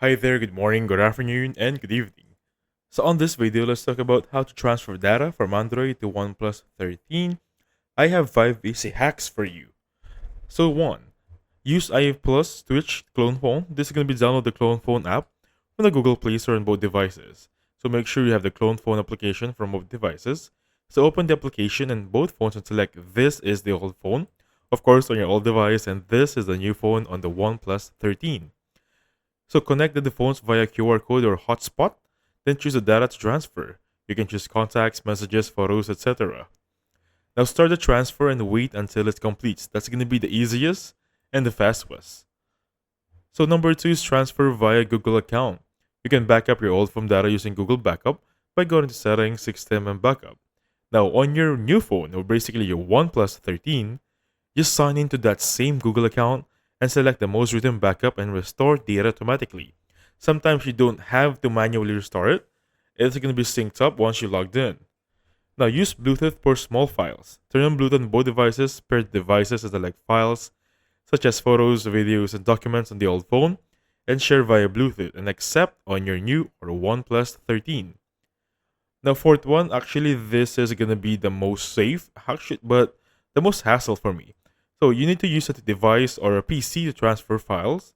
Hi there, good morning, good afternoon, and good evening. So on this video, let's talk about how to transfer data from Android to OnePlus 13. I have 5 easy hacks for you. So 1. Use OnePlus Switch clone phone. This is going to be download the clone phone app from the Google Play Store on both devices. So make sure you have the clone phone application from both devices. So open the application in both phones and select this is the old phone, of course on your old device, and this is the new phone on the OnePlus 13. So connect the phones via QR code or hotspot, then choose the data to transfer. You can choose contacts, messages, photos, etc. Now start the transfer and wait until it completes. That's going to be the easiest and the fastest. So number 2 is transfer via Google account. You can back up your old phone data using Google Backup by going to Settings, System, and Backup. Now on your new phone, or basically your OnePlus 13, just sign into that same Google account and select the most recent backup and restore data automatically. Sometimes you don't have to manually restore it. It's going to be synced up once you logged in. Now use Bluetooth for small files. Turn on Bluetooth on both devices, pair the devices and select files such as photos, videos, and documents on the old phone, and share via Bluetooth and accept on your new or OnePlus 13. Now fourth one, actually this is going to be the most safe, actually, but the most hassle for me. So you need to use a device or a PC to transfer files.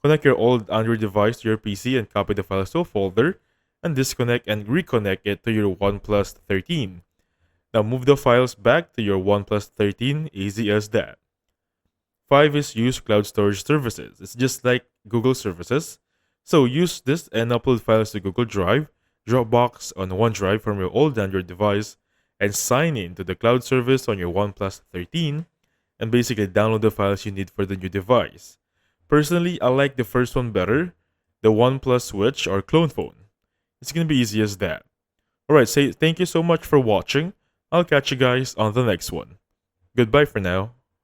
Connect your old Android device to your PC and copy the files to a folder, and disconnect and reconnect it to your OnePlus 13. Now move the files back to your OnePlus 13, easy as that. 5 is use cloud storage services. It's just like Google services. So use this and upload files to Google Drive, Dropbox, on OneDrive from your old Android device, and sign in to the cloud service on your OnePlus 13, and basically download the files you need for the new device. Personally, I like the first one better, the OnePlus Switch or clone phone. It's gonna be easy as that. Alright, say thank you so much for watching. I'll catch you guys on the next one. Goodbye for now.